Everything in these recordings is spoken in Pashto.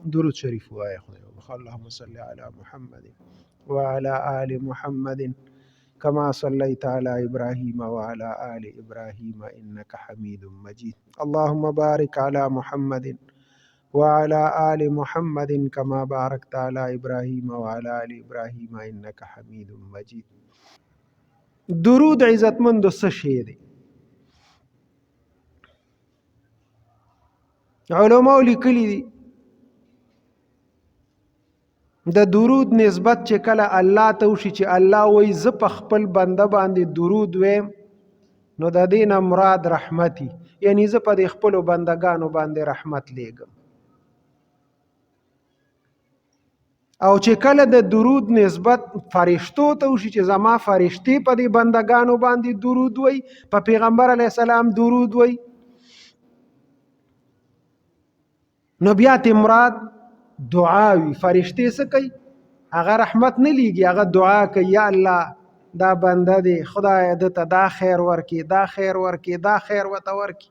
درود شریف وایه خدای وبخښه. اللهم صل علی محمد وعلى آل محمد كما صليت على إبراهيم وعلى آل إبراهيم إنك حميد مجيد. اللهم بارك على محمد وعلى آل محمد كما باركت على إبراهيم وعلى آل إبراهيم إنك حميد مجيد. درود عزتمند څه شی دی؟ علماء لیکلي دي د درود نسبت چې کله الله ته وشي چې الله وایي زه په خپل بنده باندې درود ویم نو د دې نه مراد رحمتي، یعنی زه په د خپلو بندګانو باندې رحمت لیږم. او چې کله د درود نسبت فرشتو ته وشي چې زما فرشتې په دې بندګانو باندې درود وای، په پیغمبر علیه السلام درود وای، نو بیا ته مراد دعاوي. فرشتې څه کوي؟ هغه رحمت نه لیږي، هغه دعا کوي یا الله دا بنده دی، خدای دته دا خیر ورکي، دا خیر ورکي، دا خیر وته ورکي.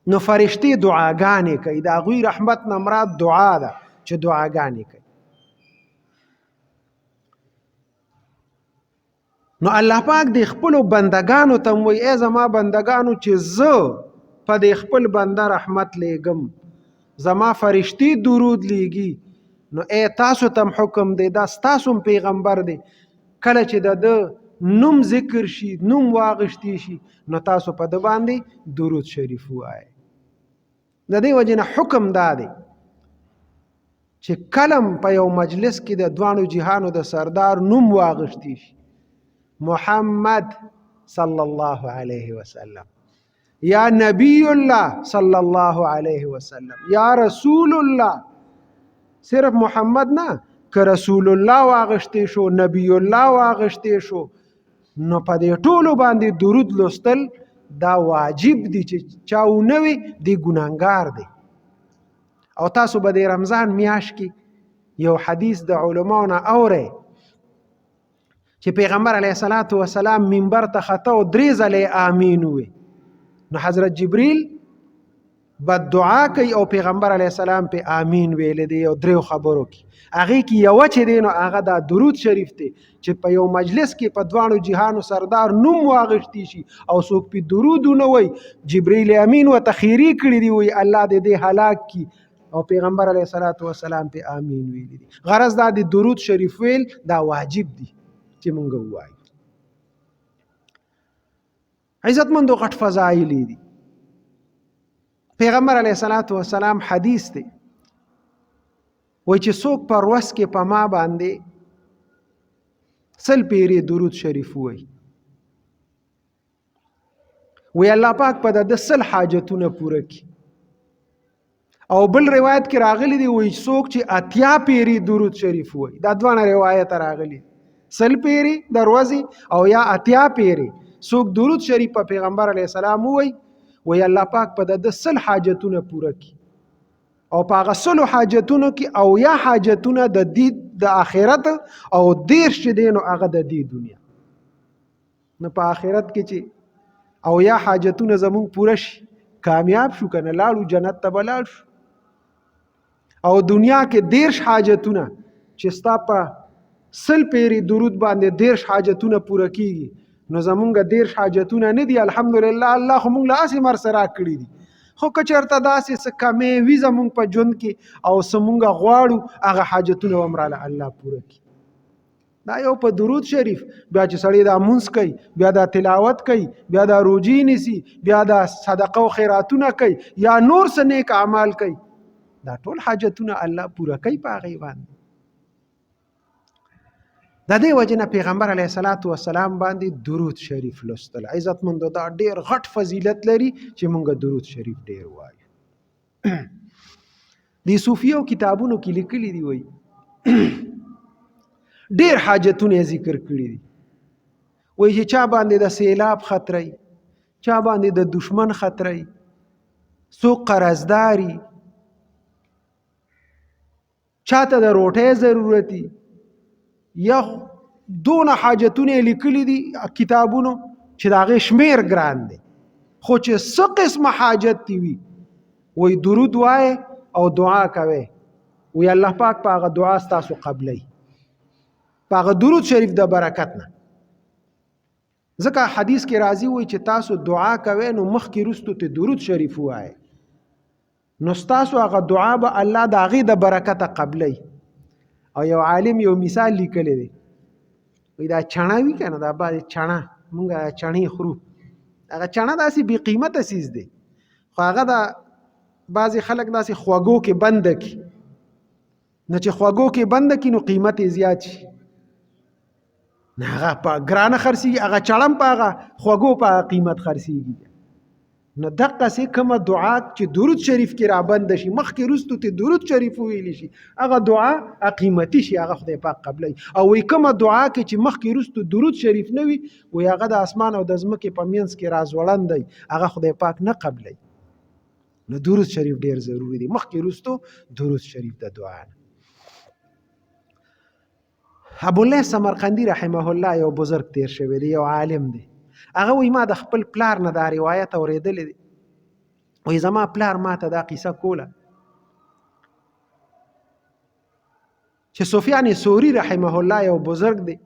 نو فرشتې دعاګانې کوي، د هغوی رحمت نه مراد دعا ده چې دعاګانې کوي. نو الله پاک د خپلو بندګانو ته وایي ای زما بندګانو چې زه په د خپل بنده رحمت لیږم، زما فرشتې درود لیږي، نو ای تاسو تم حکم دی، دا ستاسو پیغمبر دی، کله چې د نوم ذکر شي، نوم واغشتی شي، نو تاسو په د باندې درود شریف وایي. د دې وجه نه حکم دا دی چې کلم په یو مجلس کې د دوانو جهانو د سردار نوم واغشتی شي، محمد صلی الله علیه وسلم، یا نبی الله صلی الله علیه وسلم، یا رسول الله، صرف محمد نه که رسول الله واغشتی شو، نبی الله واغشتی شو، نو په دې ټولو باندې درود لوستل دا واجب دي، چې چا ونه وي دی ګناهګار دی. او تاسو به د رمضان میاشت کې یو حدیث د علماو نه اورئ چې پیغمبر علیه الصلاة والسلام منبر ته خطه او 3 ځلې آمین وي، نو حضرت جبریل بد دعا کوي او پیغمبر علیه السلام په آمین ویل دی. او 3 خبرو کې هغه کې یو چې دی نو هغه دا درود شریف دی چې په یو مجلس کې په دوانو جهانو سردار نوم واغشتي شي او څوک په درود نه وای، جبرئیل امین و تخیری کړی دی، وی الله دې هلاک کی، او پیغمبر علیه الصلاة والسلام په آمین ویل دي. غرض دا د درود شریف ویل دا واجب دی چې مونږ ووایو. عزتمندو غټ فضایل دي. پیغمبر علیه الصلاة والسلام حدیث دی وای چې څوک پر ورځ کې په ما باندې 100 پیری درود شریف وای، وی الله پاک په د 100 حاجتونه پوره کړي. او بل روایت کې راغلی دی وای څوک چې 80 پیری درود شریف وای، دا دوه روایت راغلي، 100 پیری دروازي او یا 80 پیری څوک درود شریف په پیغمبر علیه السلام وای، وی الله پاک په د 100 حاجتونه پوره کړي. او په هغه 100 حاجتونو کې او یا حاجتونه د دې د آخرت او 10 چې دی نو هغه د دې دنیا. نو په آخرت کې چې او یا حاجتونه زمون پوره شي، کامیاب شو کنه، لاړو جنت ته بلاړ شو. او دنیا کې 10 حاجتونه چې ستا په 100 پیری درود باندې 10 حاجتونه پوره کیږي، نو زمونږ 10 حاجتونه نه دي الحمدلله، الله خو مونږ له اسې مرسره کړی دي. خو که چېرته داسې څه کمې وي زمونږ په ژوند کې او څه مونږ غواړو هغه حاجتونه ومراله الله پوره کړي. دا یو په درود شریف بیا چې سړی دا مونځ کوي، بیا دا تلاوت کوي، بیا دا روجي نیسي، بیا دا صدقه او خیراتونه کوي یا نور څه نیک اعمال کوي، دا ټول حاجتونه الله پوره کوي په هغې باندې. د دې وجه نه پیغمبر علیه الصلاة والسلام باندې درود شریف لوستل عزتمندو دا ډېر غټ فضیلت لري چې مونږ درود شریف ډېر وایو. د صوفیو کتابونو کې لیکلي دي وایي ډېر حاجتونه ذکر کړي دي، وایي چې چا باندې د سیلاب خطرې، چا باندې د دشمن خطرې، څوک قرضداري، چاته د روټۍ ضرورتي، یا دونه حاجتونه لیکلي دي کتابونو چې د هغې شمیر ګران دی. خو چې څه قسمه حاجت دی وي وایي درود وایه او دعا کوي وی الله پاک په هغه دعا ستاسو قبلي په هغه درود شریف د برکت نه. ځکه حدیث کې راځي وي چې تاسو دعا کوئ نو مخکې وروستو ته درود شریف ووایئ نو ستاسو هغه دعا به الله د هغې د برکته قبلي. او یو عالم یو مثال لیکلی دی وی دا چڼه وي که نه دا بعضې چڼه مونږ چڼې خورو هغه چڼه داسې بې قیمته څیز دی خو هغه د بعضې خلک داسې خوږو کې بنده کړي نو چې خوږو کې بنده کړي نو قیمت یې زیات شي نه هغه په ګرانه خرڅېږي هغه چړم په هغه خوږو په قیمت خرڅېږي. نو دقسې کومه دعا چې درود شریف کې رابنده شي مخکې وروستو ته درود شریف وویلی شي هغه دعا قیمتي شي هغه خدای پاک قبلوي. او وایي کومه دعا کې چې مخکې وروستو درود شریف نه وي وایي هغه د اسمان او د ځمکې په منځ کې راځوړند دی هغه خدای پاک نه قبلوي. نو درود شریف ډیر ضروری دی مخکې وروستو درود شریف د دعا نه. ابوالله سمرقندي رحمه الله یو بزرگ تیر شوی دی یو عالم دی هغه وایي ما د خپل پلار نه دا روایت اورېدلی دی وایي زما پلار ما ته دا قصه کوله چې سفیان ثوری رحمه الله یو بزرگ دی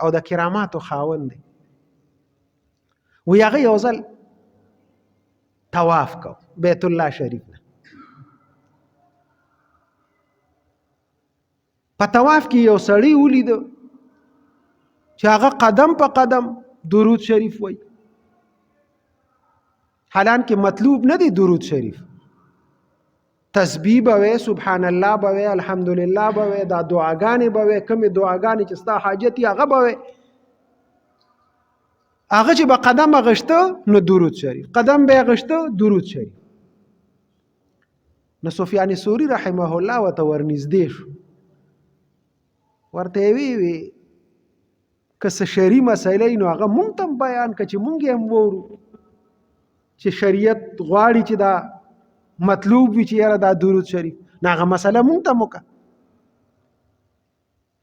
او د کراماتو خاوند دی وایي هغه یو ځل طواف کو بیت الله شریف نه په طواف کې یو سړی ولیدو چې هغه قدم په قدم درود شریف وایي حالانکه مطلوب نه دی درود شریف تسبیح به وی سبحان الله به وی الحمدلله به وی دا دعاګانې به وی کومې دعاګانې چې ستا حاجت یې هغه به وی هغه چې به قدم اغشته نو درود شریف قدم به اغشته درود شریف. نو سفیان ثوری رحمه الله ورته ورنږدې شو ورته وی که څه شرعي مسئله نو هغه مونږ ته بیان که چې مونږ هم وورو چې شریعت غواړي چې دا مطلوب وي چې یاره دا درود شریف نو هغه مسله مونږ ته وکړه.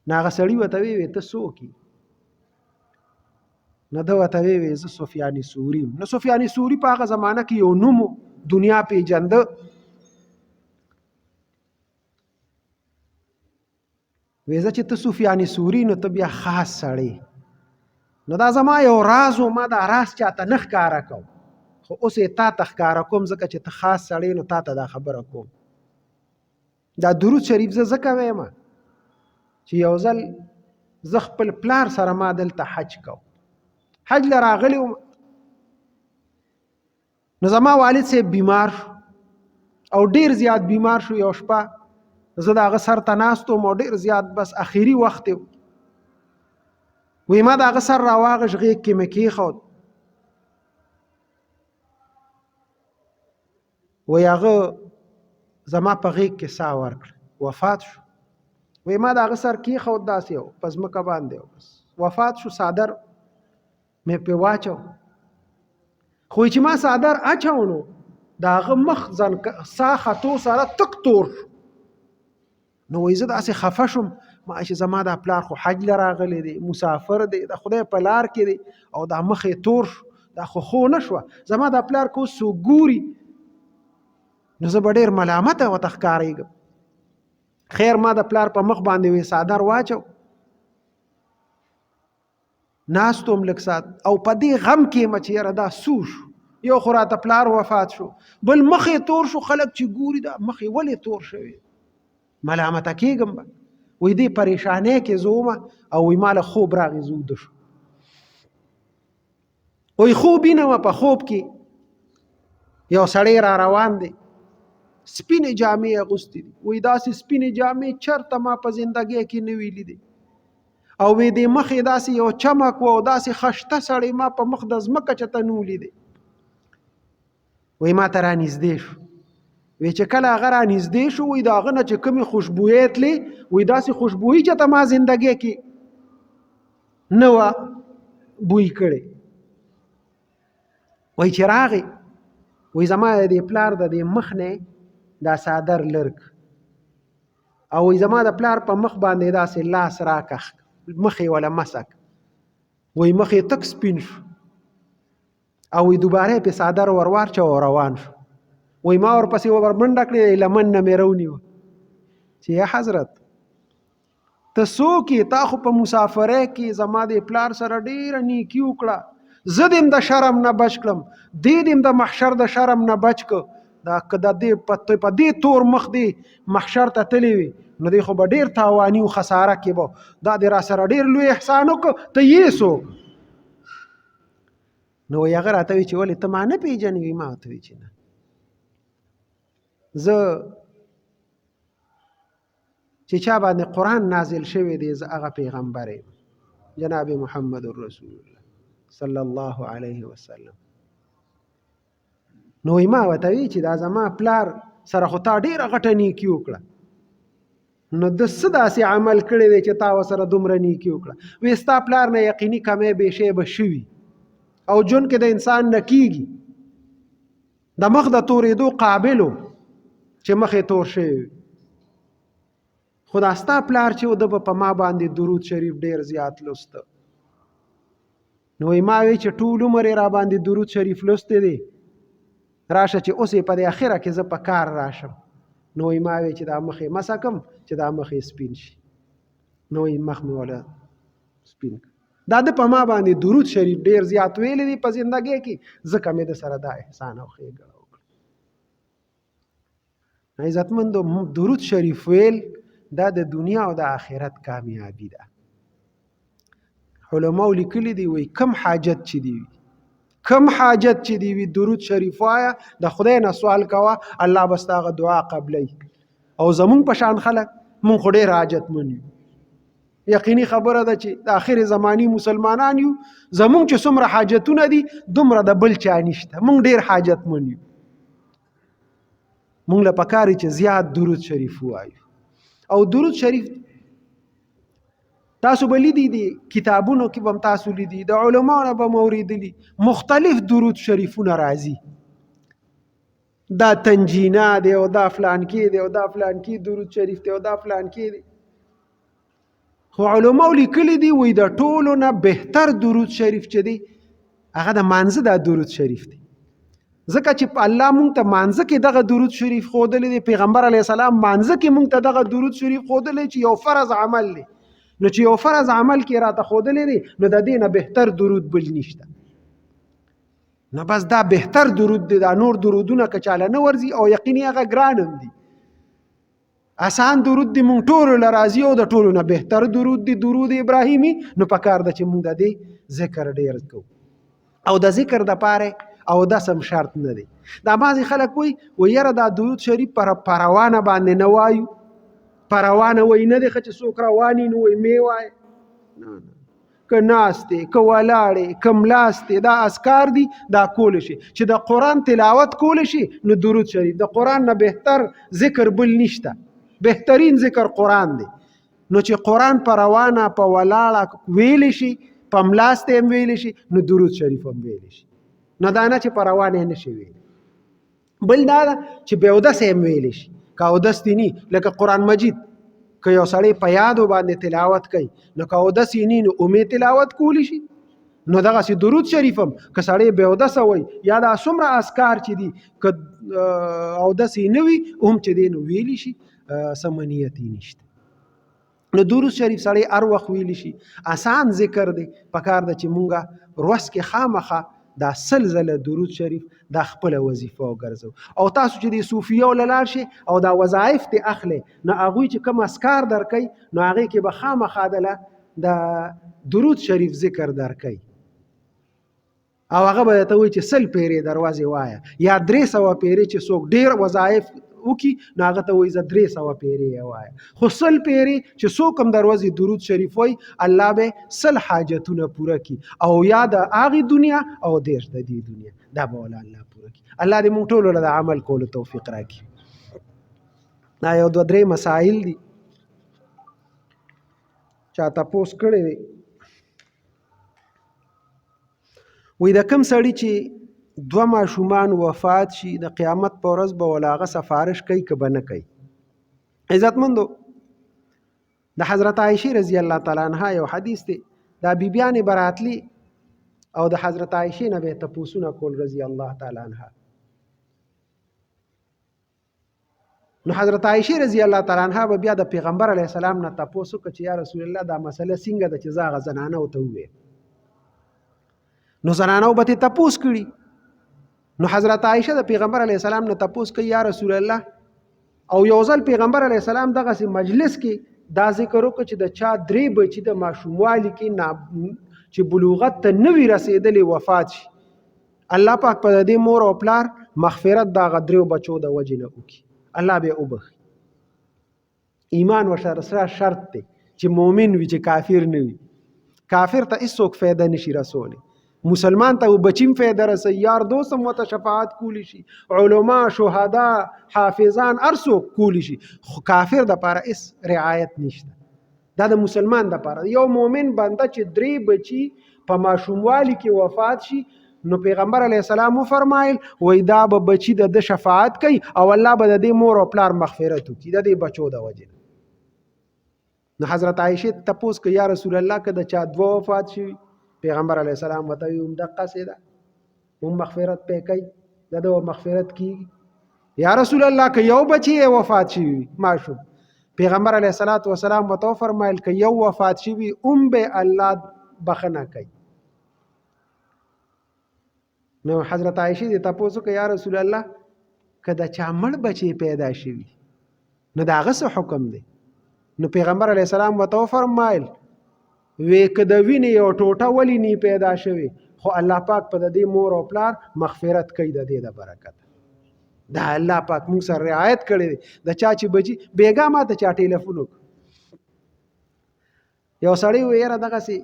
نو هغه سړي ورته وی ته څوک یې نو ده ورته وی زه سفیان ثوری یم. نو سفیان ثوری په هغه زمانه کې یو نوم دنیا پیژنده ویزه چې ته سفیان ثوری نو ته بیا خاص سړی نو دا زما یو راز و ما دا راز چاته نه ښکاره کوم خو اوس یې تا ته ښکاره کوم ځکه چې ته خاص سړی نو تا ته دا خبره کوم. دا درود شریف زه ځکه وایم چې یو ځل زه خپل پلار سره ما دلته حج کوم حج له راغلی وم نو زما والد صاحب بیمار شو او ډیر زیات بیمار شو یو شپه زه د هغه سر ته ناست وم او ډېر زیات بس اخري وخت و وایي ما د هغه سر راواغږ غېږ کې مې کېښود وایي هغه زما په غېږ کې ساه ورکړه وفات شو. وایي ما د هغه سر کېښود داسې و په ځمکه باندې بس وفات شو څادر مې پرې واچو خو چې ما څادر اچو نو د هغه مخ ساه ختو سره تک تور شو نو وایي زه داسې خفه شوم ما چې زما دا پلار خو حج له راغلی دی مسافر دی د خدای په لار کې دی او دا مخ یې تور شو دا خو نه شوه زما دا پلار که اوس څوک ګوري نو زه به ډېر ملامته ورته ښکارېږم. خیر ما د پلار په مخ باندې وی څادر واچو ناست وم لږ ساعت او په دې غم کې یم چې یاره دا څو شو یو خو راته پلار وفات شو بل مخ یې تور شو خلک چې ګوري دا مخ یې ولې تور شوی ملامته کېږم به وایي دې پریشانۍ کې زه ومه او وایي ما له خوب راغی زه وده شو وایي خوب وینمه په خوب کې یو سړی را روان دی سپینې جامې اغوستې دي وایي داسې سپینې جامې چرته ما په زندګۍ کې نه وي لیدې او وایي دې مخ یې داسې یو چمک و او داسې خشته سړی ما په مخ د ځمکه چته نه ولیدې وایي ما ته رانږدې شو وی چې کله هغه رانږدې شو وایي د هغه نه چې کومې خوشبویۍ تلې وایي داسې خوشبویي چې ته ما زندګۍ کې نه وه بوی کړې وایي چې راغی وایي زما د دې پلار د دې مخ نه دا څادر لرګ او وایي زما د پلار په مخ باندې داسې لاس راکخ مخ یې وله مسک وایي مخ یې تک سپین شو او وایي دوباره یې پې څادر ور واچو او روان شو وای ما ورپسې ورمنډه کړې لمن نه مې رونیوه چې یا حضرت ته څوک یې؟ تا خو په مسافرۍ کې زما د پلار سره ډېره نیکي وکړه، زه دې د شرم نه بچ کړم، دې دې د محشر د شرم نه بچ کړ. دا که د دې په دې تور مخ دې محشر ته تللی وي نو دی خو به ډېر تاواني و خساره کې به دا دې را سره ډېر لوی احسان وکړ، ته یې څوک؟ نو هغه راته وایي چې ولې ته ما نه پېژنې؟ وي ما ورته وایي چې نه، زه چې چا باندې قرآن نازل شوی دی زه هغه پیغمبر یم جناب محمد رسول الله صلی الله علیه وسلم. نو ما ورته وایي چې دا زما پلار سره خو تا ډېره غټه نیکي وکړه، نو د څه داسې عمل کړی دی چې تا ورسره دومره نیکي وکړه؟ وایي ستا پلار نه یقیني کمی بېشی به شوي او جون کې د انسان نه کېږي، د مخ د تورېدو قابل و چې مخې تور شوی وي، خو دا ستا پلار چې و ده به په ما باندې درود شریف ډېر زیات لوسته. نو ما وی چې ټول عمر یې را باندې درود شریف لوستی دی، راشه چې اوس یې په دې اخره کې زه په کار راشم. نو ما وی چې دا مخ یې مسح کړم چې دا مخ یې سپین شي. نو مخ مې وله سپین کړ. دا د په ما باندې درود شریف ډېر زیات ویلی دی په زندګۍ کې، ځکه مې د سره دا احسان او ښېګړه وکړه. عزتمندو درود شریف ویل دا د دنیا او د آخرت کامیابی ده. علماء لیکلي دي وایي کم حاجت چې دی وي، کم حاجت چې دی وي درود شریف وایه، د خدای نه سوال کوه، الله به ستا هغه دعا قبلوي. او زمونږ په شان خلک مونږ خو ډېر حاجتمند یو، یقیني خبره ده چې د آخر زماني مسلمانان یو، زمونږ چې څومره حاجتونه دي دومره د بل چا نشته، مونږ ډېر حاجتمند یو. مونږ له پکار چې زیات درود شریف ووایو. او درود شریف تاسو به لیدي دي کتابونو کې به هم تاسو لیدي، د علماو نه به مو اورېدلي مختلف درود شریفونه راځي، دا تنجینا دی او دا فلان کې دی او دا فلان کې درود شریف دی او دا فلان کې دی. خو علماو لیکلي دي وایي د ټولو نه بهتر درود شریف چې دی هغه د مانځه دا درود شریف دی، ځکه چې الله مونږ ته مانځه کې دغه درود شریف ښودلی دی، پیغمبر علیه السلام مانځه کې مونږ ته دغه درود شریف ښودلی چې یو فرض عمل دی. نو چې یو فرض عمل کې راته ښودلی دی نو د دې نه بهتر درود بل نشته. نو بس دا بهتر درود دی، دا نور درودونه که چاله نه ورځي او یقیني هغه ګران هم دي. آسان درود دی مونږ ټولو له راځي او د ټولو نه بهتر درود دی درود ابراهیمي. نو پکار ده چې مونږ د دې ذکر ډېر کوو او د ذکر دپاره او داس هم شرط نه دی. دا بعضې خلک وایي یاره دا درود شریف پر روانه باندې نه وایو، پر روانه وایي نه دی ښه چې څوک رواني نو وایي مې وایه. که ناست دی که ولاړ دی که ملاست دی دا اذکار دي دا کولی شي. چې د قرآن تلاوت کولی شي نو درود شریف د قرآن نه بهتر ذکر بل نشته، بهترین ذکر قرآن دی. نو چې قرآن په روانه په ولاړه ویلی شي، په ملاست هم ویلی شي، نو درود شریف هم ویلی شي. نه دا نه چې په روانه نه شي ویلی. بل دا ده چې بې اودسه هم ویلی شي، که اودس دي ني لکه قرآن مجید که یو سړی په یادو باندې تلاوت کوي نو که اودس یې ني نو اومې تلاوت کولی شي. نو دغسې درود شریف هم که سړی بې اودسه وایي یا دا څومره اذکار چې دي که اودس یې نه وي هم چې دی نو ویلی شي، څه منیت یې نشته. نو درود شریف سړی هر وخت ویلی شي، آسان ذکر دی. پکار ده چې مونږه ورځ کې خامخه دا 100 ځله درود شریف دا خپله وظیفه وګرځو. او تاسو چې د صوفیو له لاړ شئ او دا وظایف دې اخلئ نو هغوی چې کوم اذکار درکوي نو هغې کې به خامخا دله د درود شریف ذکر درکوي او هغه به درته وایي چې 100 پیرې دروازې وایه یا 300 پیرې چې څوک ډېر وظایف وکي نو هغه ته وایي زه 300 پیرې یې وایه. خو 100 پیرې چې څوک هم دروازې درود شریف وایي الله به 100 حاجتونه پوره کړي او یا د هغې دنیا او دېر د دې دنیا دا به وله الله پوره کړي. الله دې موږ ټولو له د عمل کولو توفیق راکړي. دا یو 2-3 مسایل دي چا تپوس کړی دی. وایي د کوم سړي چې 2 ماشومان وفات شي د قیامت په ورځ به وله هغه سفارش کوي که به نه کوي. عزتمندو د حضرت عایشې رضی الله تعالی عنها یو حدیث دی، دا بیبیانې به راتلي او د حضرت عایشې نه به یې تپوسونه کول رضی الله تعالی عنها نو حضرت عائشه رضی الله تعالی عنها به بیا د پیغمبر علی السلام نه تاسو که چې یا رسول الله دا مسله څنګه د چې زاغه زنانه او ته وې نو زنانه به ته تاسو کړي نو حضرت عائشه د پیغمبر علی السلام نه تاسو کوي یا رسول الله او یو ځل پیغمبر علی السلام دغه مجلس کې دا ذکر وکړي چې د چا درې بچي د ماشوموالي کې چې بلوغت ته نوی رسیدلې وفات شي الله پاک په دې مور او پلار مغفرت دا غدریو بچو د وجه نه وکي الله به وبخي ایمان ورسره شرط دی چې مؤمن وي چې کافر نه وي کافر ته هیڅوک فایده نشي رسولی مسلمان ته بچیم فایده رسي یار دوست هم ورته شفاعت کولی شي علما شهدا حافظان ارسو کولی شي خو کافر د پاره اس رعایت نشته دا د مسلمان د پاره یو مؤمن بنده چې درې بچي په ماشوموالي کې وفات شي نو پیغمبر علیه السلام فرمایل وای دا به بچی د شفاعت کوي او الله به د دې مور او پلار مغفرت وکړي د دې بچو د وجه نو حضرت عائشه تپوس کوي یا رسول الله که د چا دوه وفات شي پیغمبر علیه السلام وته هم دقه سیدا هم مغفرت پې کوي د مغفرت کیږي یا رسول الله که یو بچی وفات شي ماشوم پیغمبر علیه السلام وته فرمایل که یو وفات شي به الله بخنه کوي نو حضرت عائشه دې تاسو کې یا رسول الله کدا چا مړ بچي پیدا شي نو دا غس حکم دی نو پیغمبر علی السلام وته فرمایل وې کدا ویني یو ټوټه ولی نی پیدا شوی خو الله پاک په دې مور او پلار مغفرت کوي د دې د برکت دا الله پاک موږ سره رعایت کړی د چا چې بچي بیګا ماته چا ټلیفون یو سړی ویره دغه سي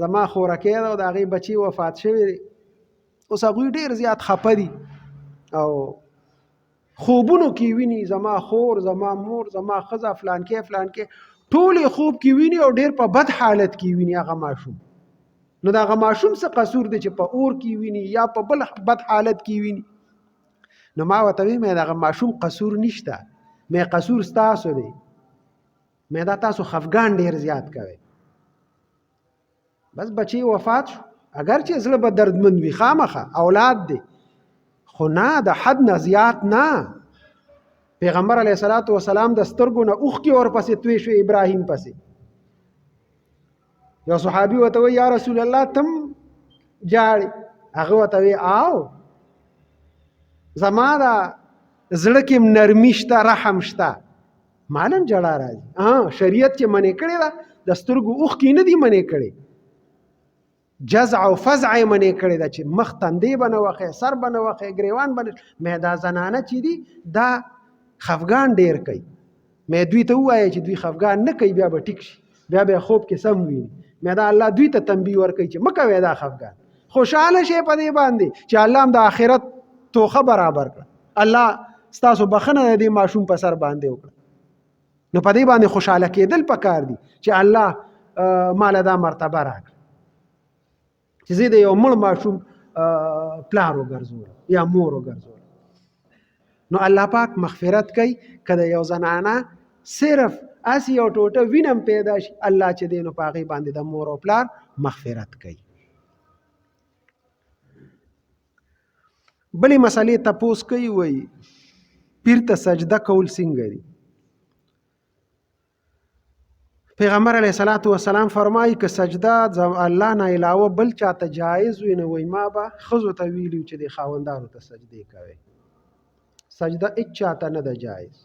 زما خورکه دا د هغه بچي وفات شوی اوس هغه ډیر زیات خپه دي او خوبونو کې ویني زما خور زما مور زما خزه فلان کې ټول خوب کې ویني او ډیر په بد حالت کې ویني هغه ماشوم نو دا هغه ماشوم څه قصور دی چې په اور کې ویني یا په بل بد حالت کې ویني نو ما وته مې دا هغه ماشوم قصور نشته مې قصور ستاسو دی مې دا تاسو خفګان ډیر زیات کوي بس بچي وفات شو اگر چې زړه به دردمند وي خامخه اولاد دی خو نه د حد نه زیات نه پیغمبر علیه السلام د سترګو نه اوښکې ورپسې توی شو ابراهیم پسې یو صحابي ورته وایي یا رسول الله تم جاړې هغه ورته وایي آو زما د زړه کې نرمي شته رحم شته معلوم جړه راځي شریعت چې منې کړې ده د سترګو اوښکې نه دي منې کړې جزع او فزع منې کړې ده چې مخ تندې به نه وخې سر به نه وخې ګریوان به مې دا زنانه چې دي دا خفګان ډیر کوي مې دوی ته ووایه چې دوی خفګان نه کوي بیا به ټیک شي بیا به خوب کې سم ویني مې دا الله دوی ته تنبیه ورکوي چې مه کوئ دا خفګان خوشحاله شئ په دې باندې چې الله هم د آخرت توخه برابر کړه الله ستاسو بخنه د دې ماشوم په سر باندې وکړه نو په دې باندې خوشحاله کېدل پکار دي چې الله مال دا مرتبه راکړه چې زه د یو مړ ماشوم پلار وګرځول یا مور وګرځول نو الله پاک مغفرت کوي کله یو زنانه صرف اسی یو ټوټه وینم پیدا شي الله چې دینو پاغي باندې د مور او پلار مغفرت کوي بلې مسلې تپوس کوي وای پیر ته سجده کول څنګه دي پیغمبر علیه السلام فرمایي که سجده الله نه علاوه بل چاته جایز وي نو وای ما به خزو ته ویلو چې د خاوندانو ته سجده کوي سجده هیڅ چاته نه ده جایز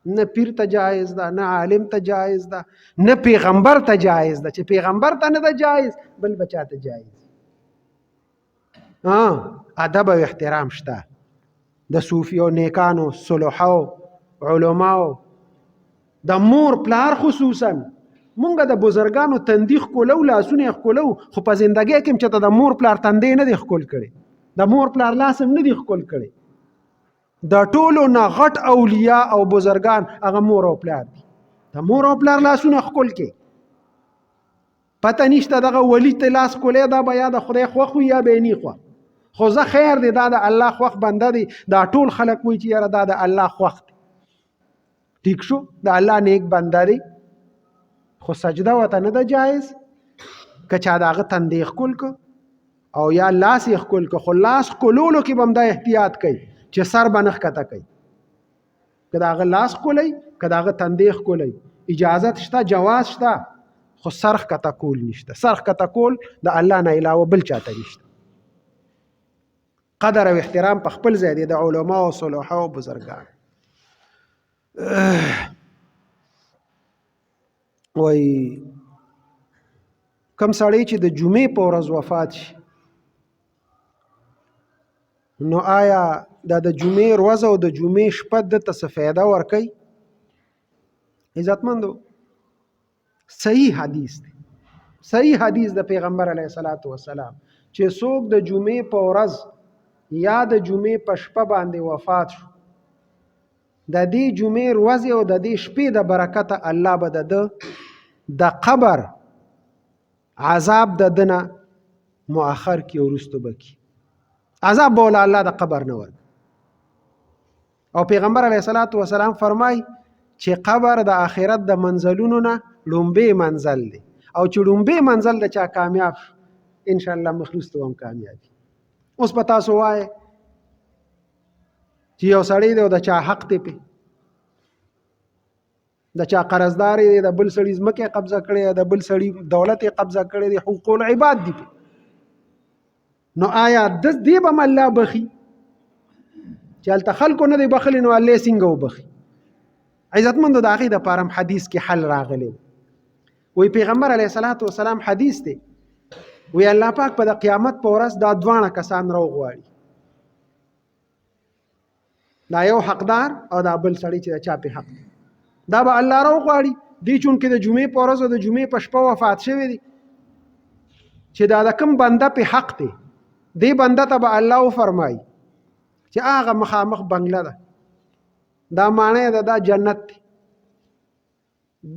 نه پیر ته جایز ده نه عالم ته جایز ده نه پیغمبر ته جایز ده چې پیغمبر ته نه ده جایز بل بچاته جایز ادب او احترام شته د صوفیو نیکانو صلحو علماو د مور پلار خصوصا مونږ د بزرګانو تندیخ کولو لاسونه خولو خو په زندګۍ کې چې د مور پلار تندې نه دی خول کړي د مور پلار لاس هم نه دی خول کړي د ټولو نه غټ اولیاء او بزرګان هغه مور او پلار دي د مور او پلار لاسونه خول کې پته نشته دغه ولی ته لاس کولې دا بیا د خدای خوښ یا به نه خوښ خو زه خیر دی دا د الله خوښ بنده دی دا ټول خلک وایي چې یاره دا د الله خوښ دی ټیک شو د الله نیک بنده دی خو سجده ورته نه ده جایز که چا د هغه تندې ښکل کو او یا لاس یې ښکل کو خو لاس ښکلولو کې به هم دا احتیاط کوي چې سر به نه ښکته کوي که د هغه لاس ښکلی که د هغه تندی ښکلی اجازت شته جواز شته خو سر ښکته کول نشته. سر ښکته کول د الله نه علاوه بل چاته نشته. قدر او احترام په خپل ځای دی د علما او صلحا او بزرګان. وای کم سړی چې د جمعې په ورځ وفات شي نو آیا دا د جمعې ورځ او د جمعې شپه دته څه فایده ورکوي؟ عزتمندو صحیح حدیث دی، صحیح حدیث د پیغمبر علیه الصلاۃ والسلام چې څوک د جمعې په ورځ یا د جمعې په شپه باندې وفات شو د دې جمعې ورځې او د دې شپې د برکته الله به د قبر عذاب د دنه مؤخر کی او وروسته به کی عذاب به الله د قبر نه ورک. او پیغمبر علیه الصلاۃ والسلام فرمای چې قبر د آخرت د منزلونو نه لومبه منزل دی او چې لومبه منزل د چا کامیاب ان شاء الله مخلص ته هم کامیاب. اوس په تاسو وای چې یو سړی دی او د چا حق دی په د چا قرضدار دی د بل سړي ځمکه قبضه کړي د بل سړي دولت قبضه کړي دی حقوق العباد دی نو آیا د دې به الله بخي چې الته خلکو نه دی بخلی نو الله څنګه وبخي؟ عزتمندو د هغې دپاره هم حدیث کې حل راغلی وی پیغمبر علیه الصلاۃ والسلام حدیث دی وی الله پاک په د قیامت په ورځ دا دواړه کسان راوغواړي دا یو حقدار او دا بل سړی چې د چا په حق دا به الله راوغواړي دی چونکې د جمعې په ورځ او د جمعې په شپه وفات شوی دی چې دا د کوم بنده په حق دی دی بنده ته به الله وفرمایي چې هغه مخامخ بنګله ده دا معنی ده دا جنت دی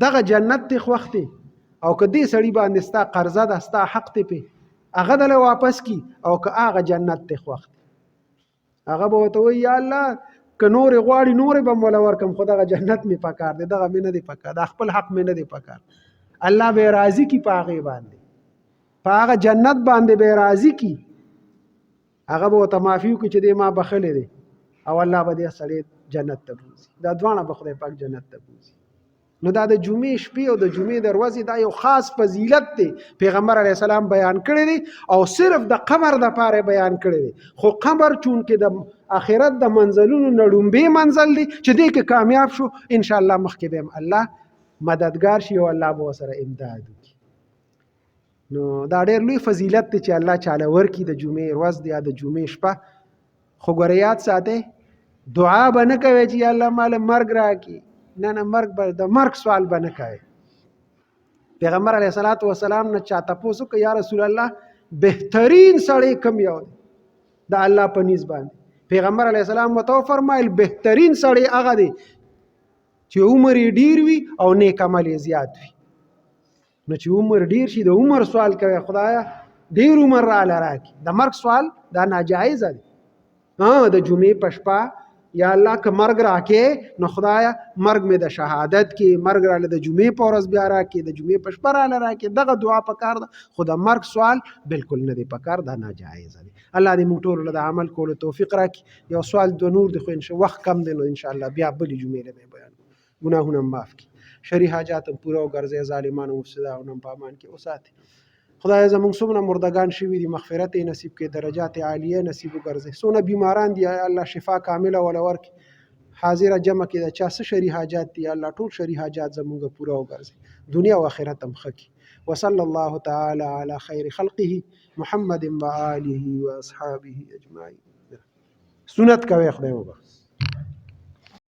دغه جنت دی خوښ دی او که دې سړي باندې ستا قرضه ده ستا حق دی پې هغه دله واپس کی او که هغه جنت دی خوښ دی هغه به ورته وایي یا الله که نورې غواړي نورې به م وله ورکړم خو دغه جنت مې پکار دی دغه مې نه دی پکار دا خپل حق مې نه دی پکار الله به یې راضي کي په هغې باندې په هغه جنت باندې به یې راضي کي هغه به ورته معافي وکړي چې دی ما بخلی دی او الله به دې سړی جنت ته بوځي دا دواړه به خدای پاک جنت ته بوځي. نو دا د جمعې شپې او د جمعې د ورځې دا یو خاص فضیلت دی پیغمبر علیه السلام بیان کړی دی او صرف د قبر دپاره بیان کړی دی خو قبر چونکې د آخرت د منزلونو نه ړومبې منزل دی چې دې کې کامیاب شو انشاءالله مخکې به هم الله مددګار شي او الله به ورسره امداد وکړي. نو دا ډېر لوی فضیلت دی چې الله چاله ورکړي د جمعې ورځ دی یا د جمعې شپه. خو ګوره یاد ساتئ دعا به نه کوئ چې یا الله ماله مرګ راکړي نه نه مرګ به د مرګ سوال به نه کوئ. پیغمبر علیه الصلاۃ والسلام نه چا تپوس وکړه یا رسول الله بهترین سړی کوم یو دی د الله په نیز باندې پیغمبر علیه السلام ورته وفرمایل بهترین سړی هغه دی چې عمر یې ډیر وي او نیک عمل یې زیات وي. نو چې عمر ډیر شي د عمر سوال کوي خدایا ډیر عمر راله راکړي د مرګ سوال دا ناجایز دی. د جمعې په شپه یا الله که مرګ راکې نو خدایا مرګ مې د شهادت کې مرګ راله د جمعې په ورځ بیا راکې د جمعې په شپه راله راکې دغه دعا پکار ده خو د مرګ سوال بالکل نه دی پکار دا ناجایز دی. الله دې موږ ټولو له د عمل کولو توفیق راکړي. یو سوال د نور دی خو وخت کم دی نو انشاءالله بیا بلې جمعې له بیان ګناهونه معاف کړي شرعي حاجات هم پوره وګرځي ظالمانو مفسدانو هم په امان کې وساتي. خدای زموږ څومره مردگان شوي دي مغفرت یې نصیب کړي درجات عالیه نصیب وګرځي. څونه بیماران دي الله شفا کامله ولا ورکړي. حاضره جمع کې د چا څه شرعي حاجات دي الله ټول شرعي حاجات زموږ پوره وګرځي دنیا او آخرت هم ښه کړي. وصلی الله تعالی علی خیر خلقه محمد و آله و اصحابه اجمعین. سنت کوي خدای وبخښي.